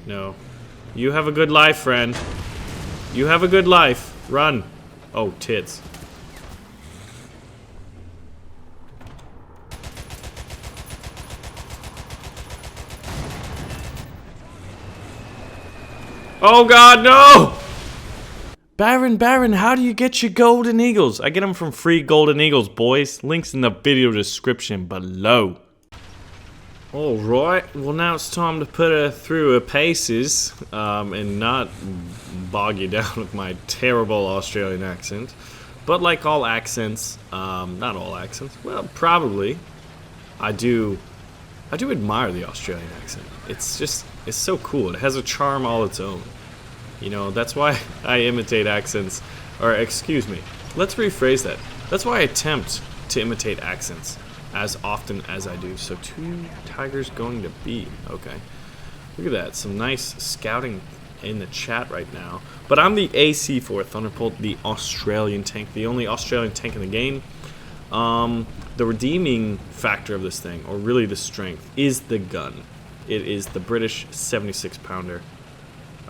No. You have a good life, friend. You have a good life. Run. Oh, tits. Oh god, no! Baron, how do you get your golden eagles? I get them from free golden eagles, boys. Links in the video description below. Alright, well now it's time to put her through her paces, and not bog you down with my terrible Australian accent. But like all accents, not all accents, well, probably, I do admire the Australian accent. It's so cool. It has a charm all its own. You know, that's why I imitate accents, or excuse me, let's rephrase that. That's why I attempt to imitate accents as often as I do. So 2 tigers going to B. Okay. Look at that. Some nice scouting in the chat right now. But I'm the AC for Thunderbolt, the Australian tank, the only Australian tank in the game. The redeeming factor of this thing, or really the strength, is the gun. It is the British 76 pounder.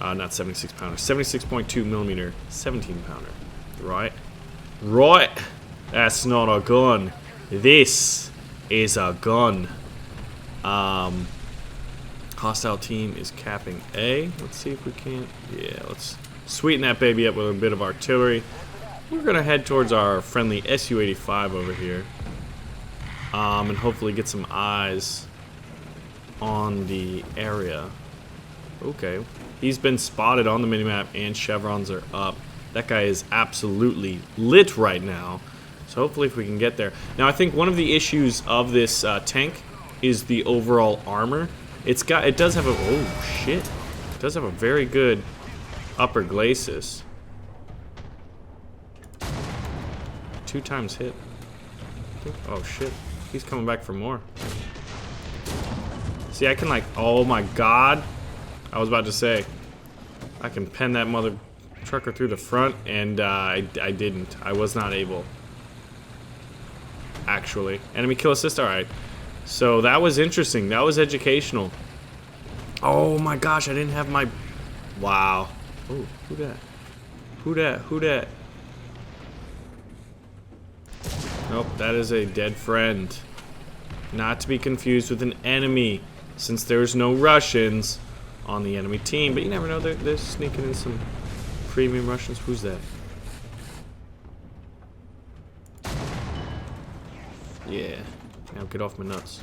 Not 76 pounder, 76.2 millimeter, 17 pounder. Right? Right! That's not a gun. This is a gun. Hostile team is capping A. Let's see if we can. Yeah, let's sweeten that baby up with a bit of artillery. We're gonna head towards our friendly Su-85 over here, and hopefully get some eyes on the area. Okay, he's been spotted on the minimap and chevrons are up. That guy is absolutely lit right now. So hopefully if we can get there. Now I think one of the issues of this tank is the overall armor. It does have a, oh shit. It does have a very good upper glacis. 2 times hit. Oh shit. He's coming back for more. See, I can like, oh my god. I was about to say, I can pen that mother trucker through the front, and I didn't. I was not able. Actually. Enemy kill assist, alright. So that was interesting. That was educational. Oh my gosh, I didn't have my... Wow. Oh, who that? Who that? Who that? Nope, that is a dead friend. Not to be confused with an enemy, since there's no Russians on the enemy team. But you never know, they're sneaking in some premium Russians. Who's that? Yeah. Now get off my nuts.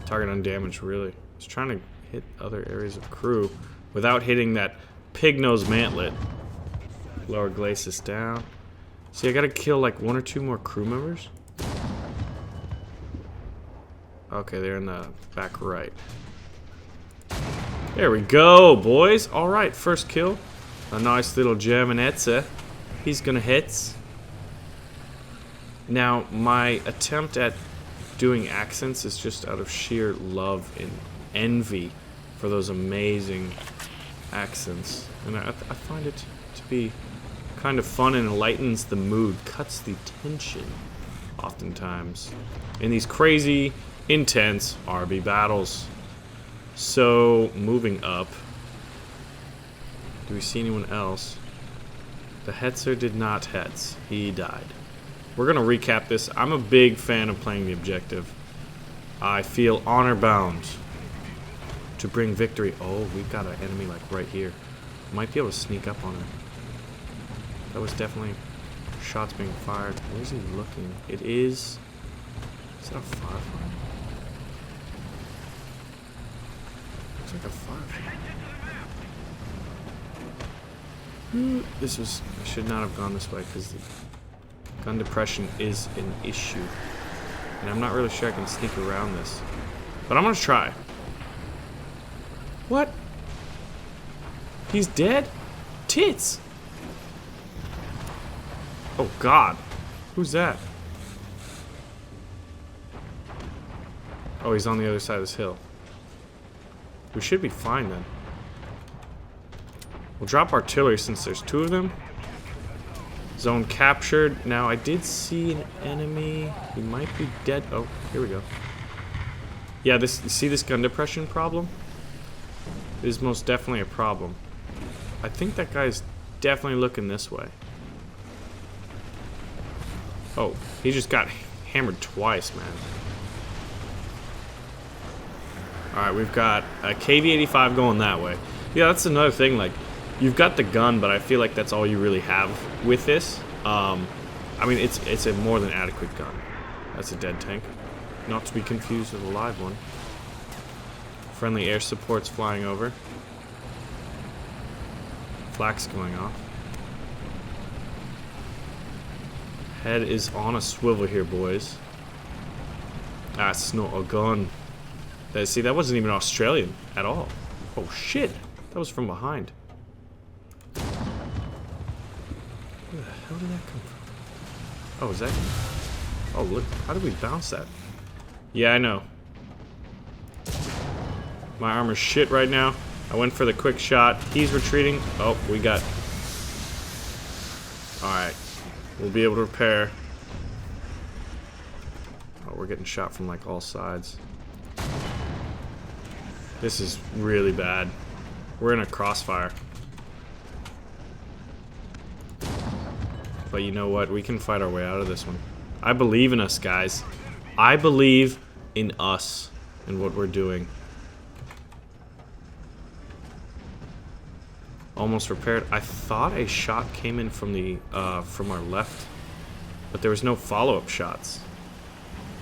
Target undamaged, really. I was trying to hit other areas of crew without hitting that pig-nose mantlet. Lower glacis down. See, I gotta kill like 1 or 2 more crew members. Okay, they're in the back right. There we go, boys. Alright, first kill. A nice little German Etze. He's gonna hit. Now, my attempt at doing accents is just out of sheer love and envy for those amazing accents. And I find it to be kind of fun and lightens the mood, cuts the tension, oftentimes, in these crazy, intense RB battles. So, moving up. Do we see anyone else? The Hetzer did not Hetz. He died. We're going to recap this. I'm a big fan of playing the objective. I feel honor-bound to bring victory. Oh, we've got an enemy like right here. Might be able to sneak up on her. That was definitely shots being fired. Where is he looking? It is... Is that a firefighter? Looks like a firefighter. This was... I should not have gone this way because the gun depression is an issue. And I'm not really sure I can sneak around this. But I'm gonna try. What? He's dead? Tits! Oh god. Who's that? Oh, he's on the other side of this hill. We should be fine then. We'll drop artillery since there's 2 of them. Zone captured. Now, I did see an enemy. He might be dead. Oh, here we go. Yeah, this, you see this gun depression problem? It is most definitely a problem. I think that guy's definitely looking this way. Oh, he just got hammered twice, man. Alright, we've got a KV-85 going that way. Yeah, that's another thing, like, you've got the gun, but I feel like that's all you really have with this. I mean, it's a more than adequate gun. That's a dead tank. Not to be confused with a live one. Friendly air support's flying over. Flak's going off. Head is on a swivel here, boys. That's not a gun. See, that wasn't even Australian at all. Oh shit, that was from behind. Where the hell did that come from? Oh, is that? Oh, look, how did we bounce that? Yeah, I know. My armor's shit right now. I went for the quick shot. He's retreating. Oh, we got... Alright. We'll be able to repair. Oh, we're getting shot from like all sides. This is really bad. We're in a crossfire. But you know what? We can fight our way out of this one. I believe in us, guys. I believe in us and what we're doing. Almost repaired. I thought a shot came in from the from our left, but there was no follow-up shots,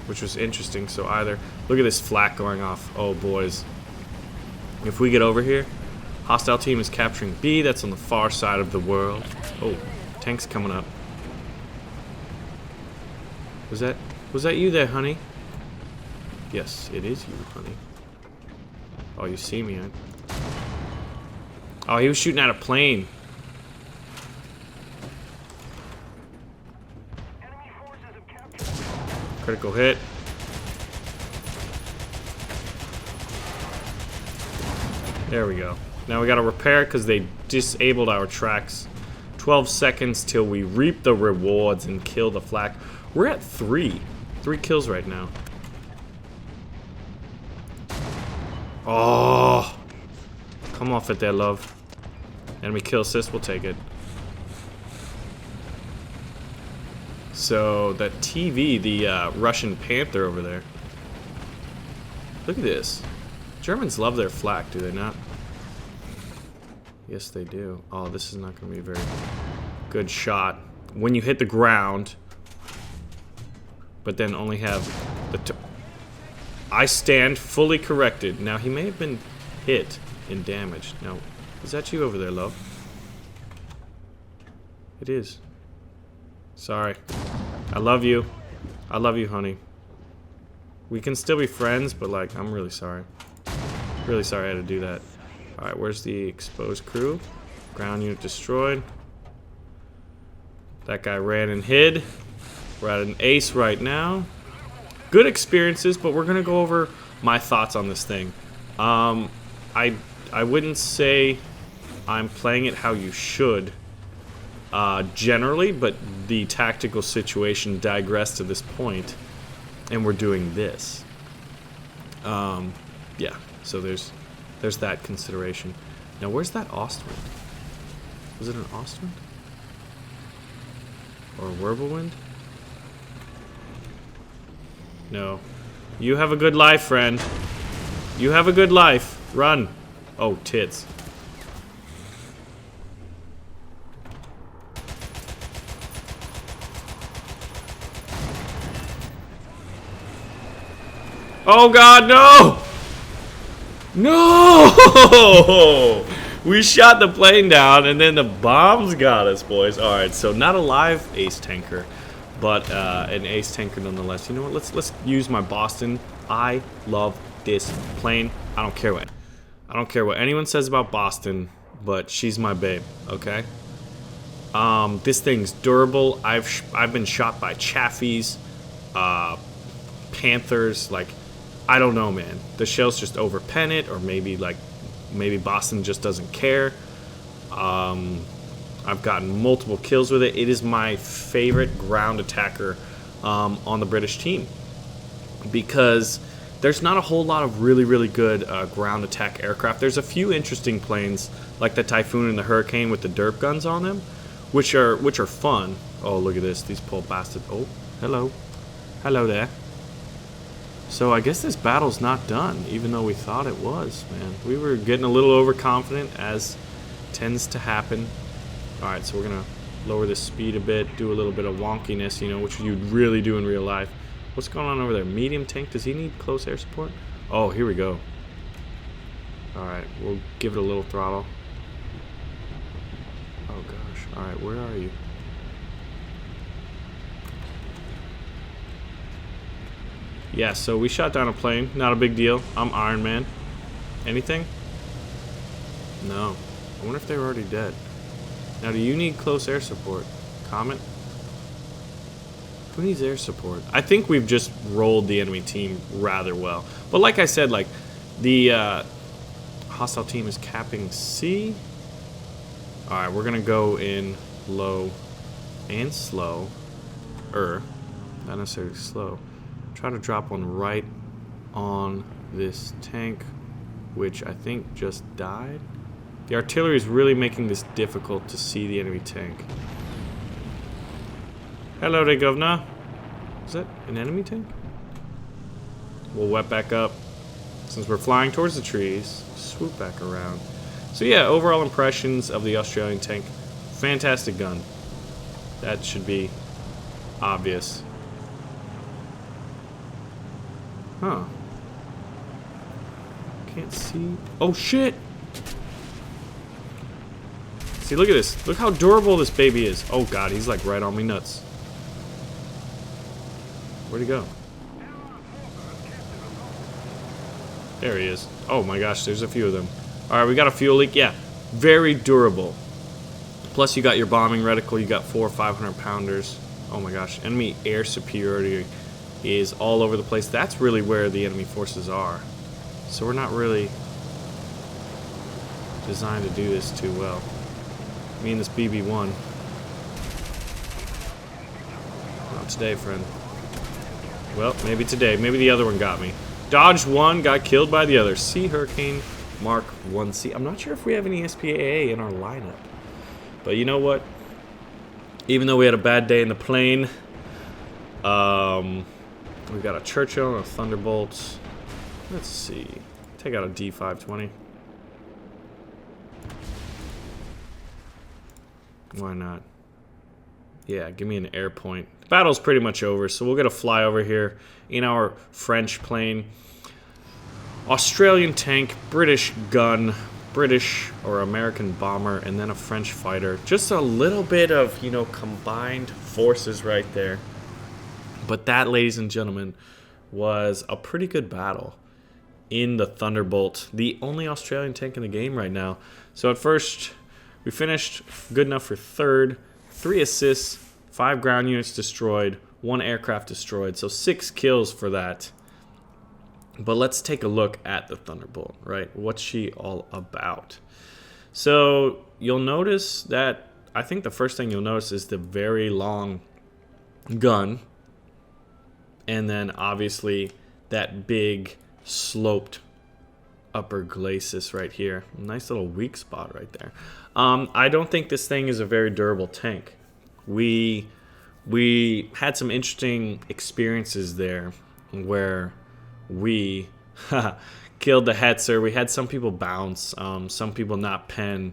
which was interesting. So either look at this flak going off. Oh boys, if we get over here, hostile team is capturing B. That's on the far side of the world. Oh, tank's coming up. Was that you there, honey? Yes, it is you, honey. Oh, you see me, huh? Oh, he was shooting at a plane. Critical hit. There we go. Now we gotta repair because they disabled our tracks. 12 seconds till we reap the rewards and kill the flak. We're at 3 kills right now. Oh, come off it there, love. Enemy kill assist, we'll take it. So that TV, the Russian Panther over there. Look at this. Germans love their flak, do they not? Yes, they do. Oh, this is not going to be a very good shot. When you hit the ground, but then only have the... I stand fully corrected. Now, he may have been hit and damaged. Now, is that you over there, love? It is. Sorry. I love you. I love you, honey. We can still be friends, but, like, I'm really sorry. Really sorry I had to do that. Alright, where's the exposed crew? Ground unit destroyed. That guy ran and hid. We're at an ace right now. Good experiences, but we're gonna go over my thoughts on this thing. I wouldn't say I'm playing it how you should generally, but the tactical situation digressed to this point, and we're doing this. Yeah, so there's that consideration. Now, where's that Ostwind? Was it an Ostwind? Or a Wirbelwind? No. You have a good life, friend. You have a good life. Run. Oh, tits. Oh God, no! No! We shot the plane down and then the bombs got us, boys. Alright, so not a live ace tanker, but an ace tanker nonetheless. You know what? Let's use my Boston. I love this plane. I don't care what anyone says about Boston, but she's my babe, okay? This thing's durable. I've been shot by Chaffies, Panthers, like, I don't know, man. The shells just overpen it, or maybe Boston just doesn't care. I've gotten multiple kills with it. It is my favorite ground attacker on the British team, because there's not a whole lot of really good ground attack aircraft. There's a few interesting planes like the Typhoon and the Hurricane with the derp guns on them, which are fun. Oh, look at this, these poor bastards. Oh, hello there. So I guess this battle's not done, even though we thought it was, man. We were getting a little overconfident, as tends to happen. Alright, so we're gonna lower the speed a bit, do a little bit of wonkiness, you know, which you'd really do in real life. What's going on over there? Medium tank, does he need close air support? Oh, here we go. Alright, we'll give it a little throttle. Oh gosh, alright, where are you? Yeah, so we shot down a plane, not a big deal. I'm Iron Man. Anything? No. I wonder if they were already dead. Now, do you need close air support? Comment? Who needs air support? I think we've just rolled the enemy team rather well. But like I said, like, the hostile team is capping C. Alright, we're gonna go in low and slow. Not necessarily slow. Try to drop one right on this tank, which I think just died. The artillery is really making this difficult to see the enemy tank. Hello there, governor. Is that an enemy tank? We'll wet back up. Since we're flying towards the trees, swoop back around. So yeah, overall impressions of the Australian tank. Fantastic gun. That should be obvious. Huh. Can't see. Oh shit! See, look at this. Look how durable this baby is. Oh god, he's like right on me nuts. Where'd he go? There he is. Oh my gosh, there's a few of them. Alright, we got a fuel leak. Yeah, very durable. Plus you got your bombing reticle. You got 4 500 pounders. Oh my gosh, enemy air superiority is all over the place. That's really where the enemy forces are. So we're not really designed to do this too well. Me and this BB-1. Not today, friend. Well, maybe today. Maybe the other one got me. Dodged one, got killed by the other. Sea Hurricane Mark 1C. I'm not sure if we have any SPAA in our lineup. But you know what? Even though we had a bad day in the plane, we got a Churchill and a Thunderbolt. Let's see. Take out a D520. Why not? Yeah, give me an air point. The battle's pretty much over, so we'll get a flyover here in our French plane. Australian tank, British gun, British or American bomber, and then a French fighter. Just a little bit of, you know, combined forces right there. But that, ladies and gentlemen, was a pretty good battle in the Thunderbolt, the only Australian tank in the game right now. So at first, we finished good enough for third. 3 assists, 5 ground units destroyed, 1 aircraft destroyed. So 6 kills for that. But let's take a look at the Thunderbolt, right? What's she all about? So you'll notice that, I think the first thing you'll notice is the very long gun. And then obviously that big sloped upper glacis right here. Nice little weak spot right there. I don't think this thing is a very durable tank. We had some interesting experiences there where we killed the Hetzer. We had some people bounce, some people not pen,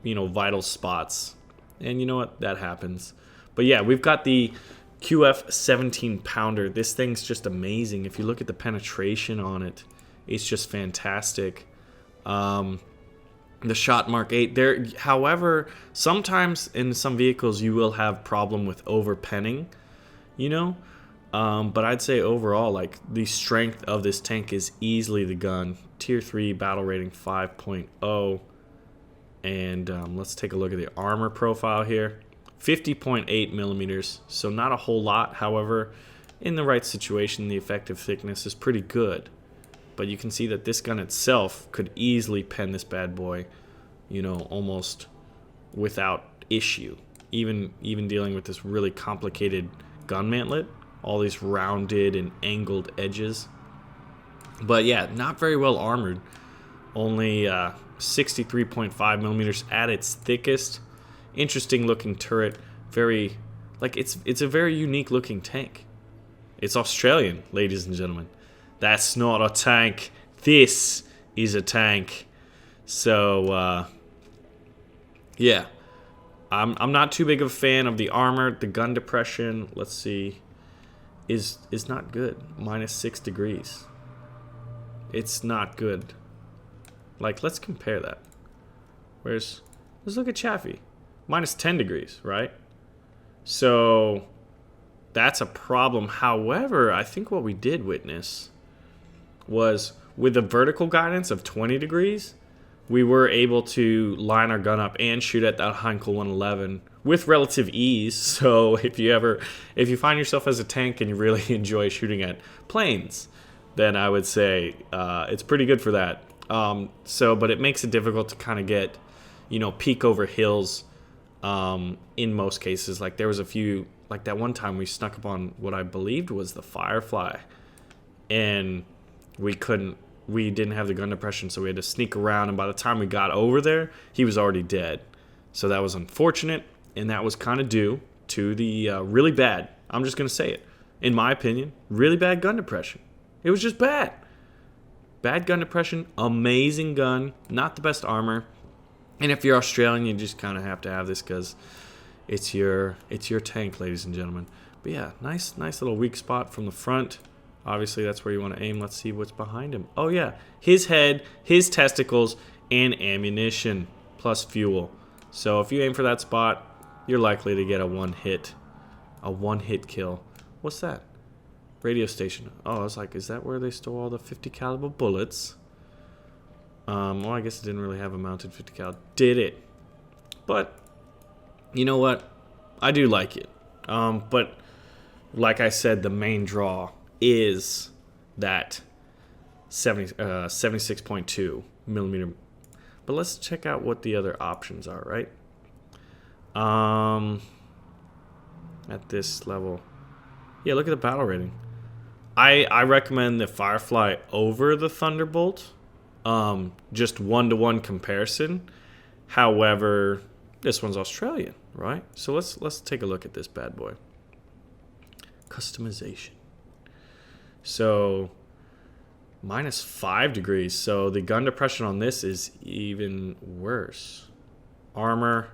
you know, vital spots. And you know what? That happens. But yeah, we've got the QF 17 pounder. This thing's just amazing. If you look at the penetration on it, it's just fantastic. The shot Mark 8 there. However, sometimes in some vehicles you will have problem with over penning, you know. But I'd say overall, like, the strength of this tank is easily the gun. Tier 3 battle rating 5.0. And let's take a look at the armor profile here. 50.8 millimeters, so not a whole lot. However, in the right situation, the effective thickness is pretty good. But you can see that this gun itself could easily pen this bad boy, you know, almost without issue. Even dealing with this really complicated gun mantlet, all these rounded and angled edges. But yeah, not very well armored. Only 63.5 millimeters at its thickest. Interesting looking turret. Very, like, it's a very unique looking tank. It's Australian, ladies and gentlemen. That's not a tank. This is a tank. So yeah, I'm not too big of a fan of the armor. The gun depression, let's see, is not good. -6 degrees. It's not good. Like, let's compare that. Let's look at Chaffee. -10 degrees, right? So that's a problem. However, I think what we did witness was with a vertical guidance of 20 degrees, we were able to line our gun up and shoot at that Heinkel 111 with relative ease. So if you find yourself as a tank and you really enjoy shooting at planes, then I would say it's pretty good for that. But it makes it difficult to kind of get, peek over hills in most cases. Like there was a few, like that one time we snuck up on what I believed was the Firefly, and we didn't have the gun depression, so we had to sneak around, and by the time we got over there, he was already dead. So that was unfortunate, and that was kind of due to the really bad, I'm just going to say it, in my opinion, really bad gun depression. It was just bad. Bad gun depression, amazing gun, not the best armor. And if you're Australian, you just kind of have to have this because it's your tank, ladies and gentlemen. But yeah, nice little weak spot from the front. Obviously, that's where you want to aim. Let's see what's behind him. Oh yeah, his head, his testicles, and ammunition plus fuel. So if you aim for that spot, you're likely to get a one-hit kill. What's that? Radio station. Oh, I was like, is that where they store all the 50 caliber bullets? Well, I guess it didn't really have a mounted 50 cal. Did it? But you know what? I do like it. But like I said, the main draw is that 76.2 millimeter. But let's check out what the other options are, right? At this level. Yeah, look at the battle rating. I recommend the Firefly over the Thunderbolt. Just one-to-one comparison. However, this one's Australian, right? So let's take a look at this bad boy. Customization. So -5 degrees. So the gun depression on this is even worse. Armor,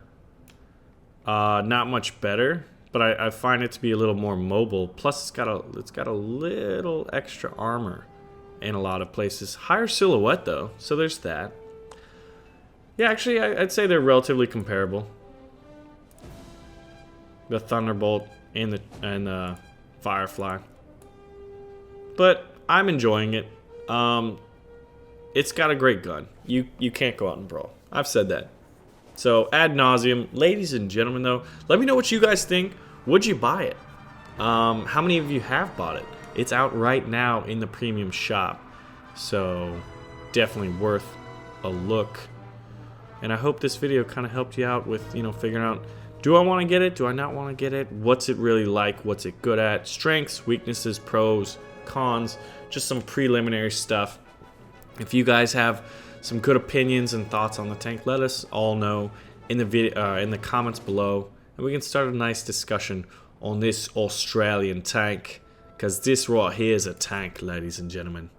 not much better, but I find it to be a little more mobile. Plus, it's got a little extra armor in a lot of places. Higher silhouette though, so there's that. Yeah, actually, I'd say they're relatively comparable. The Thunderbolt and the Firefly. But I'm enjoying it. It's got a great gun. You can't go out and brawl. I've said that. So ad nauseum, ladies and gentlemen. Though, let me know what you guys think. Would you buy it? How many of you have bought it? It's out right now in the premium shop. So definitely worth a look. And I hope this video kind of helped you out with, figuring out, do I want to get it? Do I not want to get it? What's it really like? What's it good at? Strengths, weaknesses, pros, cons, just some preliminary stuff. If you guys have some good opinions and thoughts on the tank, let us all know in the video, in the comments below, and we can start a nice discussion on this Australian tank, because this right here is a tank, ladies and gentlemen.